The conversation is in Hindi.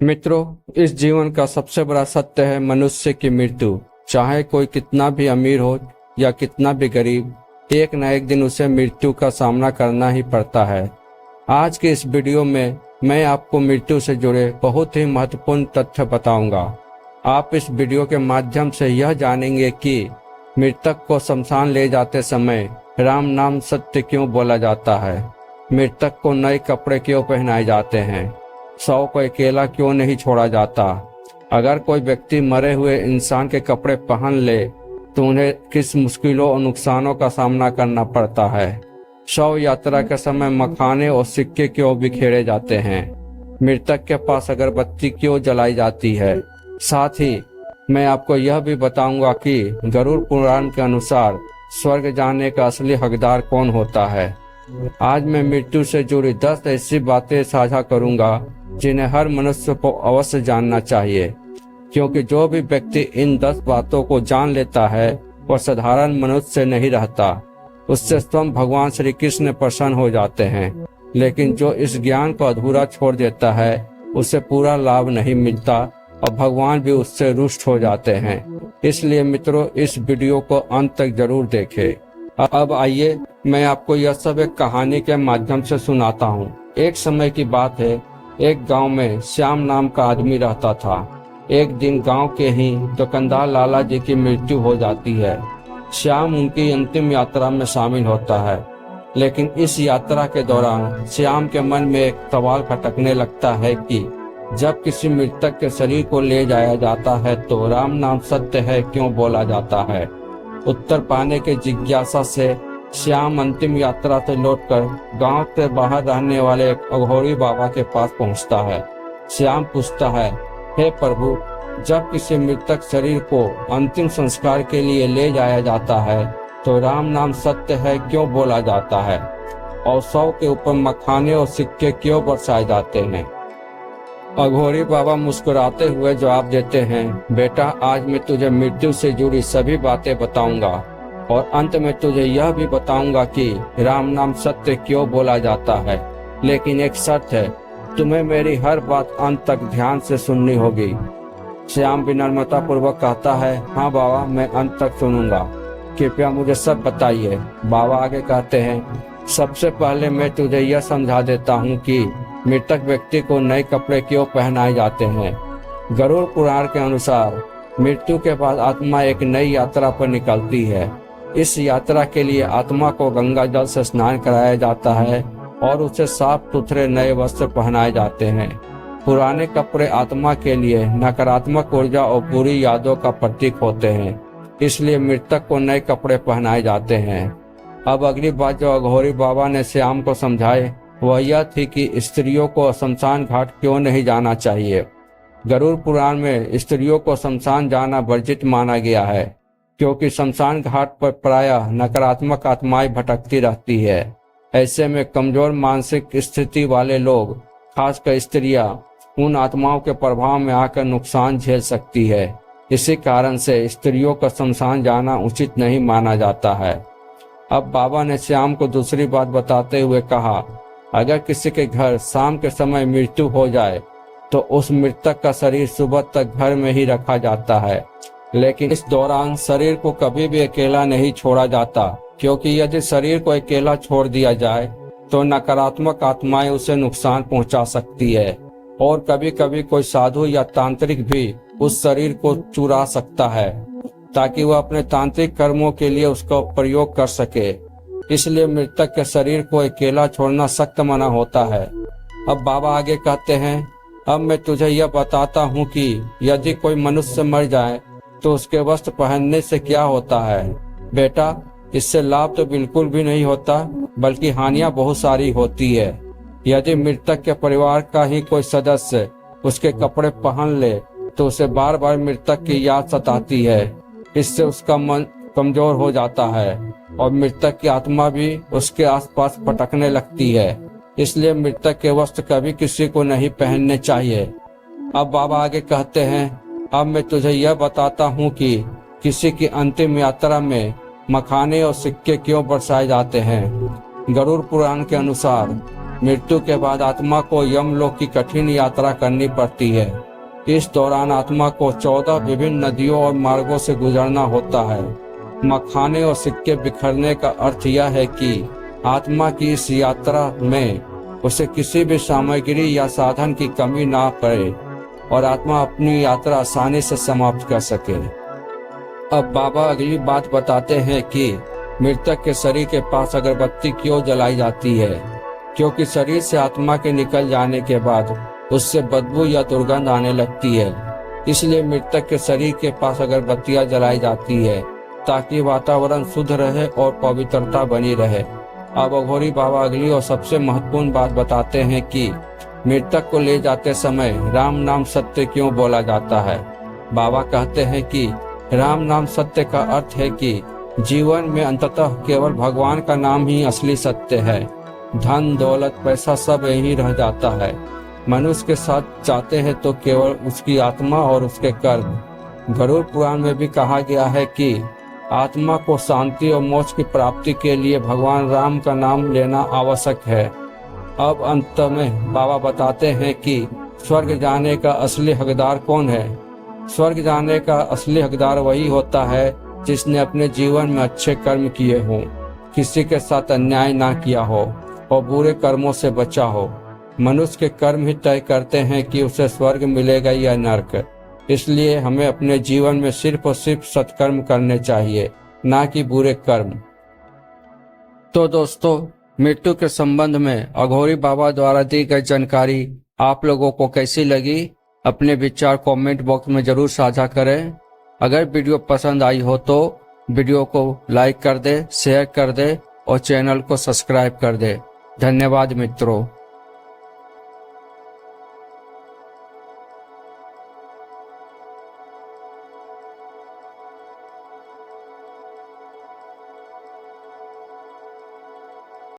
मित्रों, इस जीवन का सबसे बड़ा सत्य है मनुष्य की मृत्यु। चाहे कोई कितना भी अमीर हो या कितना भी गरीब, एक न एक दिन उसे मृत्यु का सामना करना ही पड़ता है। आज के इस वीडियो में मैं आपको मृत्यु से जुड़े बहुत ही महत्वपूर्ण तथ्य बताऊंगा। आप इस वीडियो के माध्यम से यह जानेंगे कि मृतक को शमशान ले जाते समय राम नाम सत्य क्यों बोला जाता है, मृतक को नए कपड़े क्यों पहनाए जाते हैं, शव को अकेला क्यों नहीं छोड़ा जाता, अगर कोई व्यक्ति मरे हुए इंसान के कपड़े पहन ले तो उन्हें किस मुश्किलों और नुकसानों का सामना करना पड़ता है, शव यात्रा के समय मखाने और सिक्के क्यों बिखेरे जाते हैं, मृतक के पास अगरबत्ती क्यों जलाई जाती है। साथ ही मैं आपको यह भी बताऊंगा कि गरुड़ पुराण के अनुसार स्वर्ग जाने का असली हकदार कौन होता है। आज मैं मृत्यु से जुड़ी 10 ऐसी बातें साझा करूंगा जिन्हें हर मनुष्य को अवश्य जानना चाहिए, क्योंकि जो भी व्यक्ति इन 10 बातों को जान लेता है वह साधारण मनुष्य नहीं रहता, उससे स्वयं भगवान श्री कृष्ण प्रसन्न हो जाते हैं। लेकिन जो इस ज्ञान को अधूरा छोड़ देता है उसे पूरा लाभ नहीं मिलता और भगवान भी उससे रुष्ट हो जाते हैं। इसलिए मित्रों, इस वीडियो को अंत तक जरूर देखें। अब आइए मैं आपको यह सब एक कहानी के माध्यम से सुनाता हूँ। एक समय की बात है, एक गांव में श्याम नाम का आदमी रहता था। एक दिन गांव के ही दुकानदार लाला जी की मृत्यु हो जाती है। श्याम उनकी अंतिम यात्रा में शामिल होता है, लेकिन इस यात्रा के दौरान श्याम के मन में एक सवाल खटकने लगता है कि जब किसी मृतक के शरीर को ले जाया जाता है तो राम नाम सत्य है क्यों बोला जाता है। उत्तर पाने के जिज्ञासा से श्याम अंतिम यात्रा से लौटकर गांव से बाहर रहने वाले एक अघोरी बाबा के पास पहुंचता है। श्याम पूछता है, हे प्रभु, जब किसी मृतक शरीर को अंतिम संस्कार के लिए ले जाया जाता है तो राम नाम सत्य है क्यों बोला जाता है और शव के ऊपर मखाने और सिक्के क्यों बरसाए जाते हैं। अघोरी बाबा मुस्कुराते हुए जवाब देते हैं, बेटा, आज मैं तुझे मृत्यु से जुड़ी सभी बातें बताऊंगा और अंत में तुझे यह भी बताऊंगा कि राम नाम सत्य क्यों बोला जाता है। लेकिन एक शर्त है, तुम्हें मेरी हर बात अंत तक ध्यान से सुननी होगी। श्याम विनम्रता पूर्वक कहता है, हाँ बाबा, मैं अंत तक सुनूंगा, कृपया मुझे सब बताइए। बाबा आगे कहते हैं, सबसे पहले मैं तुझे यह समझा देता हूँ कि मृतक व्यक्ति को नए कपड़े क्यों पहनाए जाते हैं। गरुड़ पुराण के अनुसार मृत्यु के बाद आत्मा एक नई यात्रा पर निकलती है। इस यात्रा के लिए आत्मा को गंगा जल से स्नान कराया जाता है और उसे साफ सुथरे नए वस्त्र पहनाए जाते हैं। पुराने कपड़े आत्मा के लिए नकारात्मक ऊर्जा और बुरी यादों का प्रतीक होते हैं, इसलिए मृतक को नए कपड़े पहनाए जाते हैं। अब अगली बात जो अघोरी बाबा ने श्याम को समझाई वह यह थी कि स्त्रियों को शमशान घाट क्यों नहीं जाना चाहिए। गरुड़ पुराण में स्त्रियों को शमशान जाना वर्जित माना गया है, क्योंकि शमशान घाट पर प्रायः नकारात्मक आत्माएं भटकती रहती है। ऐसे में कमजोर मानसिक स्थिति वाले लोग, खासकर स्त्रियां, उन आत्माओं के प्रभाव में आकर नुकसान झेल सकती है। इसी कारण से स्त्रियों का शमशान जाना उचित नहीं माना जाता है। अब बाबा ने श्याम को दूसरी बात बताते हुए कहा, अगर किसी के घर शाम के समय मृत्यु हो जाए तो उस मृतक का शरीर सुबह तक घर में ही रखा जाता है, लेकिन इस दौरान शरीर को कभी भी अकेला नहीं छोड़ा जाता, क्योंकि यदि शरीर को अकेला छोड़ दिया जाए तो नकारात्मक आत्माएं उसे नुकसान पहुंचा सकती है और कभी कभी कोई साधु या तांत्रिक भी उस शरीर को चुरा सकता है ताकि वह अपने तांत्रिक कर्मों के लिए उसका प्रयोग कर सके। इसलिए मृतक के शरीर को अकेला छोड़ना सख्त मना होता है। अब बाबा आगे कहते हैं, अब मैं तुझे यह बताता हूँ कि यदि कोई मनुष्य मर जाए तो उसके वस्त्र पहनने से क्या होता है। बेटा, इससे लाभ तो बिल्कुल भी नहीं होता, बल्कि हानियां बहुत सारी होती है। यदि मृतक के परिवार का ही कोई सदस्य उसके कपड़े पहन ले तो उसे बार बार मृतक की याद सताती है। इससे उसका मन कमजोर हो जाता है और मृतक की आत्मा भी उसके आसपास भटकने लगती है। इसलिए मृतक के वस्त्र कभी किसी को नहीं पहनने चाहिए। अब बाबा आगे कहते हैं, अब मैं तुझे यह बताता हूँ कि किसी की अंतिम यात्रा में मखाने और सिक्के क्यों बरसाए जाते हैं। गरुड़ पुराण के अनुसार मृत्यु के बाद आत्मा को यमलोक की कठिन यात्रा करनी पड़ती है। इस दौरान आत्मा को 14 विभिन्न नदियों और मार्गों से गुजरना होता है। मखाने और सिक्के बिखरने का अर्थ यह है कि आत्मा की इस यात्रा में उसे किसी भी सामग्री या साधन की कमी ना पड़े और आत्मा अपनी यात्रा आसानी से समाप्त कर सके। अब बाबा अगली बात बताते हैं कि मृतक के शरीर के पास अगरबत्ती क्यों जलाई जाती है। क्योंकि शरीर से आत्मा के निकल जाने के बाद उससे बदबू या दुर्गंध आने लगती है, इसलिए मृतक के शरीर के पास अगरबत्तियां जलाई जाती है ताकि वातावरण शुद्ध रहे और पवित्रता बनी रहे। अब अघोरी बाबा अगली और सबसे महत्वपूर्ण बात बताते हैं कि मृतक को ले जाते समय राम नाम सत्य क्यों बोला जाता है। बाबा कहते हैं कि राम नाम सत्य का अर्थ है कि जीवन में अंततः केवल भगवान का नाम ही असली सत्य है। धन दौलत पैसा सब यहीं रह जाता है। मनुष्य के साथ चाहते हैं तो केवल उसकी आत्मा और उसके कर्म। गरुड़ पुराण में भी कहा गया है कि आत्मा को शांति और मोक्ष की प्राप्ति के लिए भगवान राम का नाम लेना आवश्यक है। अब अंत में बाबा बताते हैं कि स्वर्ग जाने का असली हकदार कौन है। स्वर्ग जाने का असली हकदार वही होता है जिसने अपने जीवन में अच्छे कर्म किए हों, किसी के साथ अन्याय ना किया हो और बुरे कर्मों से बचा हो। मनुष्य के कर्म ही तय करते हैं कि उसे स्वर्ग मिलेगा या नरक। इसलिए हमें अपने जीवन में सिर्फ और सिर्फ सत्कर्म करने चाहिए, ना कि बुरे कर्म। तो दोस्तों, मृत्यु के संबंध में अघोरी बाबा द्वारा दी गई जानकारी आप लोगों को कैसी लगी, अपने विचार कमेंट बॉक्स में जरूर साझा करें। अगर वीडियो पसंद आई हो तो वीडियो को लाइक कर दे, शेयर कर दे और चैनल को सब्सक्राइब कर दे। धन्यवाद मित्रों।